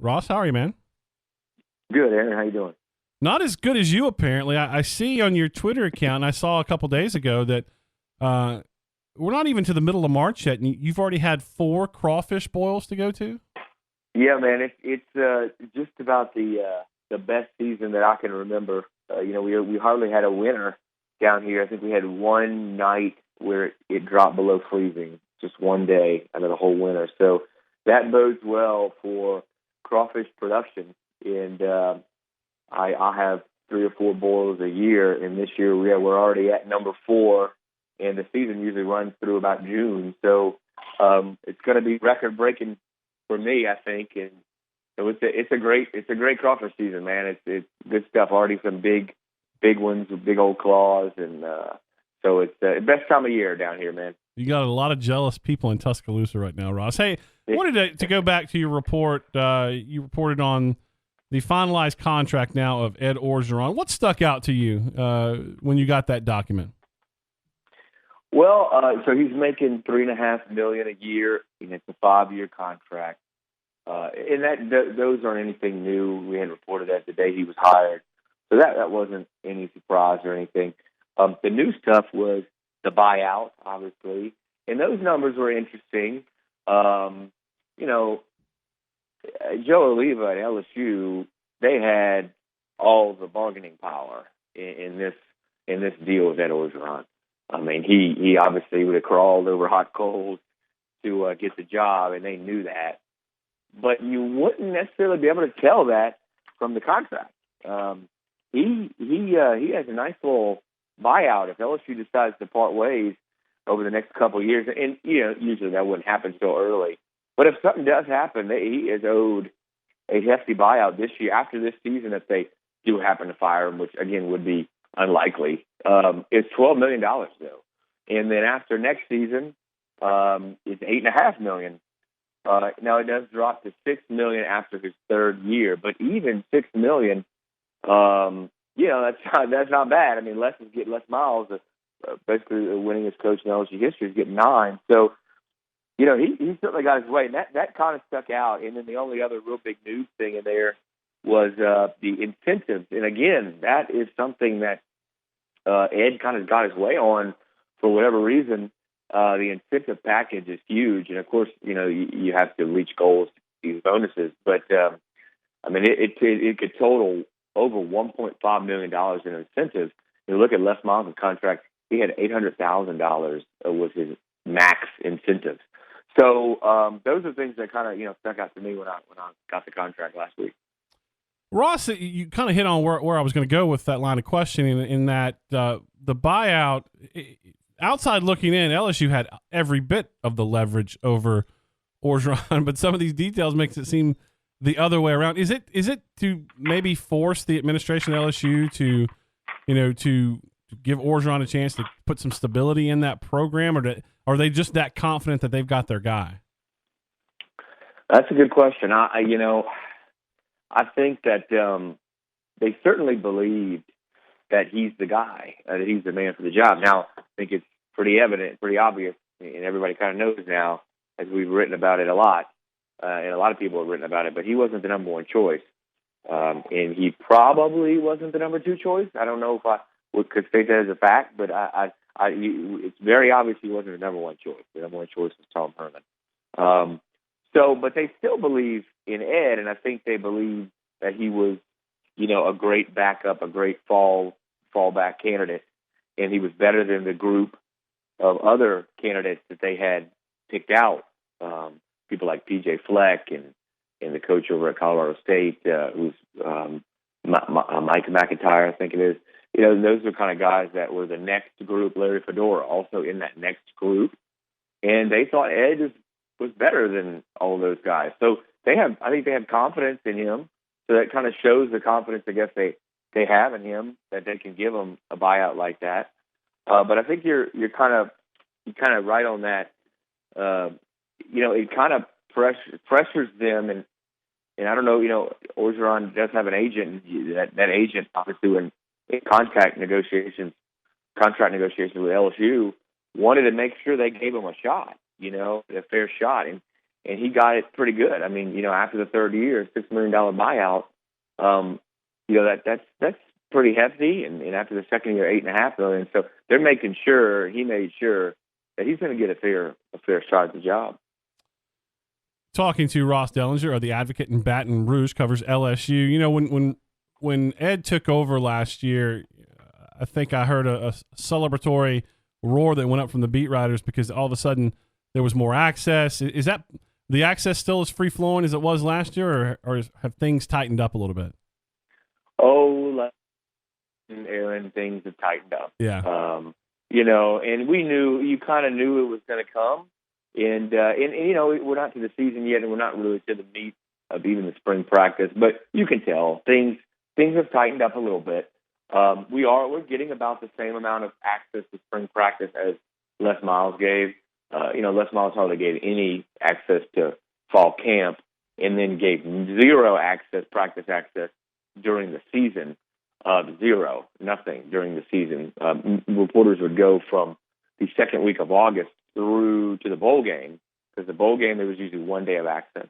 Ross, how are you, man? Good, Aaron. How you doing? Not as good as you, apparently. I see on your Twitter account, and I saw a couple days ago that we're not even to the middle of March yet, and you've already had 4 crawfish boils to go to? Yeah, man. It's just about the best season that I can remember. We hardly had a winter down here. I think we had one night where it dropped below freezing, just one day out of the whole winter. So that bodes well for crawfish production. And I have 3 or 4 boils a year, and this year we're already at number 4, and the season usually runs through about June. So it's going to be record breaking for me, I think. And so it's a great crawfish season, man. It's good stuff. Already some big ones with big old claws, and so it's the best time of year down here, man. You got a lot of jealous people in Tuscaloosa right now, Ross. Hey, I wanted to go back to your report. You reported on the finalized contract now of Ed Orgeron. What stuck out to you when you got that document? Well, so he's making $3.5 million a year, and it's a 5-year contract. And those aren't anything new. We had reported that the day he was hired, so that wasn't any surprise or anything. The new stuff was the buyout, obviously, and those numbers were interesting. Joe Oliva at LSU, they had all the bargaining power in this deal with Ed Orgeron. I mean, he obviously would have crawled over hot coals to get the job, and they knew that. But you wouldn't necessarily be able to tell that from the contract. He has a nice little buyout if LSU decides to part ways over the next couple of years, and usually that wouldn't happen so early. But if something does happen, he is owed a hefty buyout this year after this season if they do happen to fire him, which again would be unlikely. It's $12 million though, and then after next season, it's $8.5 million. Now it does drop to $6 million after his 3rd year, but even $6 million, that's not bad. I mean, Les Miles, basically the winningest coach in LSU history, is getting 9. So, he certainly got his way, and that kind of stuck out. And then the only other real big news thing in there was the incentives. And again, that is something that Ed kind of got his way on for whatever reason. The incentive package is huge, and of course, you have to reach goals, these bonuses. But I mean, it could total over $1.5 million in incentives. You look at Les Miles' contract; he had $800,000 was his max incentives. So those are things that kind of stuck out to me when I got the contract last week. Ross, you kind of hit on where I was going to go with that line of questioning, in that the buyout. Outside looking in, LSU had every bit of the leverage over Orgeron, but some of these details makes it seem the other way around. Is it to maybe force the administration of LSU to give Orgeron a chance to put some stability in that program, or are they just that confident that they've got their guy? That's a good question. I think that they certainly believed that he's the guy, that he's the man for the job. Now, I think it's pretty evident, pretty obvious, and everybody kind of knows now, as we've written about it a lot, and a lot of people have written about it, but he wasn't the number 1 choice. And he probably wasn't the number 2 choice. I don't know if I could state that as a fact, but it's very obvious he wasn't the number 1 choice. The number 1 choice was Tom Herman. But they still believe in Ed, and I think they believe that he was, a great backup, a great fallback candidate, and he was better than the group of other candidates that they had picked out. People like P.J. Fleck and the coach over at Colorado State, who's Mike McIntyre, I think it is. Those are kind of guys that were the next group. Larry Fedora also in that next group, and they thought Ed was better than all of those guys. So I think they have confidence in him. So that kind of shows the confidence, I guess, they have in him, that they can give him a buyout like that. But I think you're kind of right on that. It kind of pressures them, and I don't know. Orgeron does have an agent. That agent, obviously, when in contract negotiations with LSU, wanted to make sure they gave him a shot, a fair shot, and and he got it pretty good. I mean, after the third year, $6 million buyout, that's pretty hefty. And after the second year, $8.5 million. So they're making sure he made sure that he's going to get a fair shot at the job. Talking to Ross Dellenger of the Advocate in Baton Rouge, covers LSU. When Ed took over last year, I think I heard a celebratory roar that went up from the beat writers because all of a sudden there was more access. Is that the access still as free flowing as it was last year, or have things tightened up a little bit? Oh, Aaron, things have tightened up. Yeah. And you kind of knew it was going to come. And we're not to the season yet, and we're not really to the meat of even the spring practice, but you can tell things have tightened up a little bit. We're getting about the same amount of access to spring practice as Les Miles gave. Les Miles hardly gave any access to fall camp, and then gave zero practice access during the season. Zero, nothing during the season. Reporters would go from the second week of August through to the bowl game, because the bowl game there was usually 1 day of access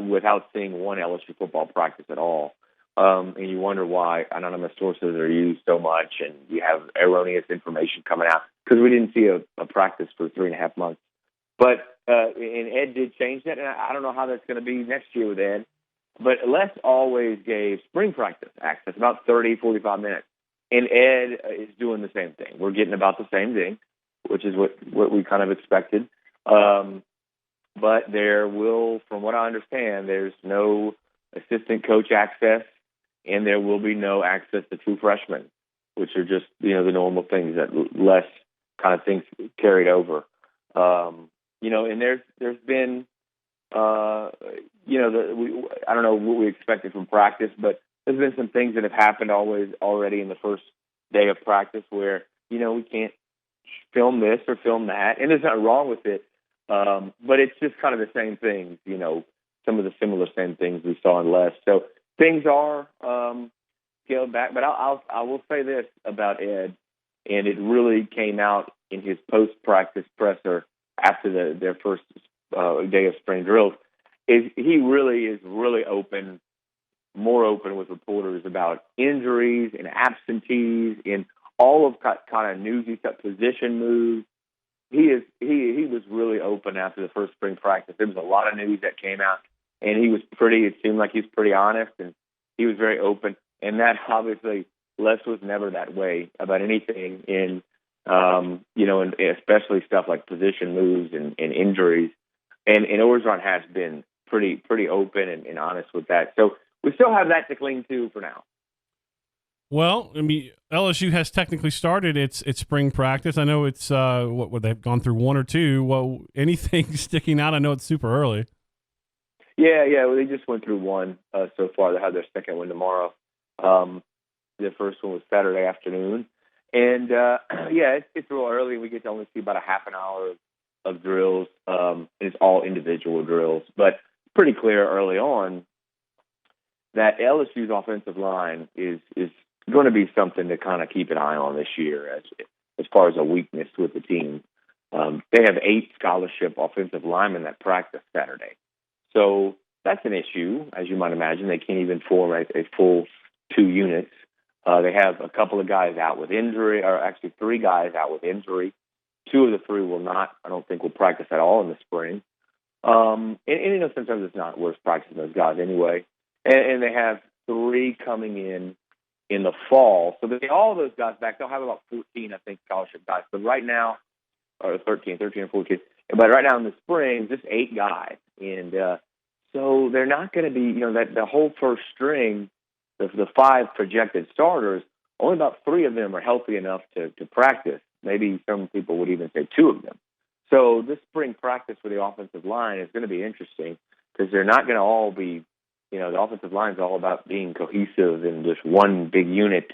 without seeing one LSU football practice at all. And you wonder why anonymous sources are used so much, and you have erroneous information coming out because we didn't see a practice for 3.5 months. But and Ed did change that, and I don't know how that's going to be next year with Ed. But Les always gave spring practice access, about 30, 45 minutes. And Ed is doing the same thing. We're getting about the same thing, which is what we kind of expected. But there will, from what I understand, there's no assistant coach access, and there will be no access to true freshmen, which are just, the normal things that Les kind of things carried over. And there's been, I don't know what we expected from practice, but there's been some things that have happened already in the first day of practice where, we can't film this or film that, and there's nothing wrong with it. But it's just kind of the same things, some of the similar same things we saw in Les. So things are scaled back, but I will say this about Ed, and it really came out in his post-practice presser after their first day of spring drills, is he really is open, more open with reporters about injuries and absentees and all of kind of newsy stuff, position moves. He was really open after the first spring practice. There was a lot of news that came out, and it seemed like he was pretty honest, and he was very open. And that obviously, Les was never that way about anything and especially stuff like position moves and injuries. And Orgeron has been pretty open and honest with that. So we still have that to cling to for now. Well, I mean, LSU has technically started its spring practice. I know it's they've gone through one or two. Well, anything sticking out? I know it's super early. Yeah. Well, they just went through one so far. They have their second one tomorrow. The first one was Saturday afternoon, and it's real early. We get to only see about a half an hour of drills. It's all individual drills, but pretty clear early on that LSU's offensive line is going to be something to kind of keep an eye on this year as far as a weakness with the team. They have 8 scholarship offensive linemen that practice Saturday. So that's an issue, as you might imagine. They can't even form a full 2 units. They have a couple of guys out with injury, or actually 3 guys out with injury. 2 of the 3 will not, I don't think, will practice at all in the spring. And sometimes it's not worth practicing those guys anyway. And they have 3 coming in the fall. So all of those guys back, they'll have about 14, I think, scholarship guys. But right now, or 13 or 14. But right now in the spring, just 8 guys. And so they're not going to be, that the whole first string, the 5 projected starters, only about 3 of them are healthy enough to practice. Maybe some people would even say 2 of them. So this spring practice for the offensive line is going to be interesting because they're not going to all be, the offensive line is all about being cohesive in just one big unit.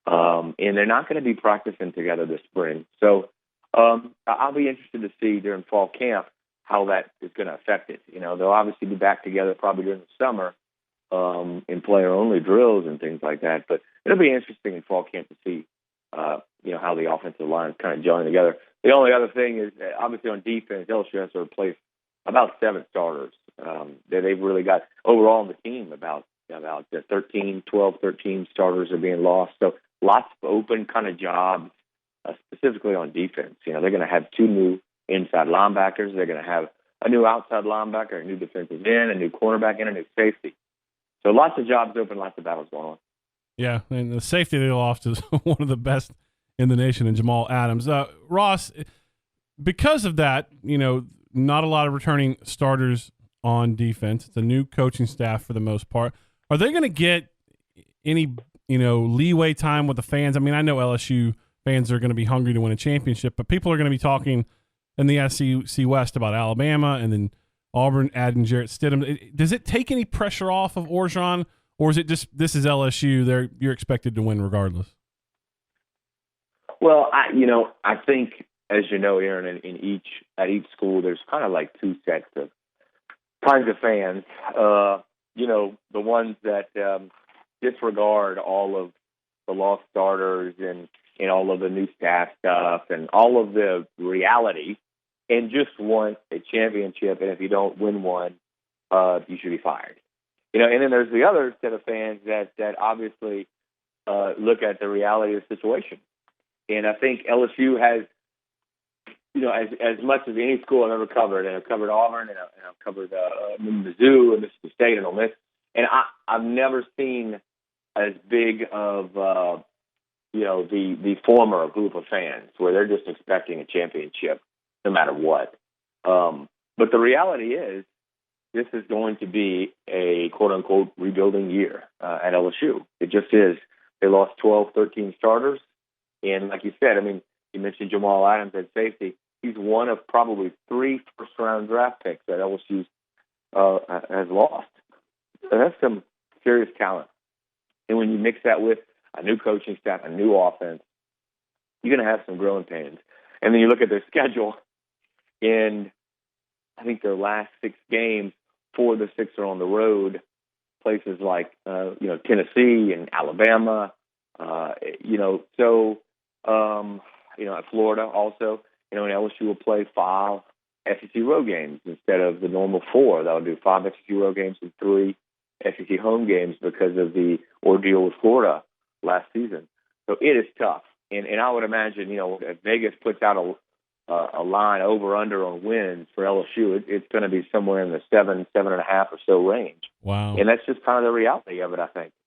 And they're not going to be practicing together this spring. So I'll be interested to see during fall camp how that is going to affect it. They'll obviously be back together probably during the summer in player-only drills and things like that. But it'll be interesting in fall camp to see, how the offensive line is kind of gelling together. The only other thing is, obviously on defense, LSU has to replace about 7 starters. They've really got overall on the team about 12, 13 starters are being lost. So lots of open kind of jobs, specifically on defense. They're going to have 2 new inside linebackers. They're going to have a new outside linebacker, a new defensive end, a new cornerback, and a new safety. So lots of jobs open, lots of battles going on. Yeah, and the safety they lost is one of the best in the nation, in Jamal Adams. Ross, because of that, not a lot of returning starters on defense. It's a new coaching staff for the most part. Are they going to get any, leeway time with the fans? I mean, I know LSU fans are going to be hungry to win a championship, but people are going to be talking in the SEC West about Alabama and then Auburn adding Jarrett Stidham. Does it take any pressure off of Orgeron, or is it just this is LSU? You're expected to win regardless? Well, I think, as you know, Aaron, at each school, there's kind of like 2 sets of kinds of fans. The ones that disregard all of the lost starters and all of the new staff stuff and all of the reality, and just want a championship. And if you don't win one, you should be fired. And then there's the other set of fans that obviously look at the reality of the situation. And I think LSU has, as much as any school I've ever covered, and I've covered Auburn, and I've covered Mizzou and Mississippi State and Ole Miss, and I've never seen as big of the former group of fans where they're just expecting a championship no matter what. But the reality is, this is going to be a quote-unquote rebuilding year at LSU. It just is. They lost 12, 13 starters. And like you said, I mean, you mentioned Jamal Adams at safety. He's one of probably 3 first-round draft picks that LSU has lost. So that's some serious talent. And when you mix that with a new coaching staff, a new offense, you're going to have some growing pains. And then you look at their schedule, and I think their last 6 games, 4 of the 6 are on the road, places like Tennessee and Alabama, at Florida also, and LSU will play 5 SEC road games instead of the normal 4. They'll do 5 SEC road games and 3 SEC home games because of the ordeal with Florida last season. So it is tough. And I would imagine, if Vegas puts out a line over/under on wins for LSU, it's going to be somewhere in the 7.5 or so range. Wow. And that's just kind of the reality of it, I think.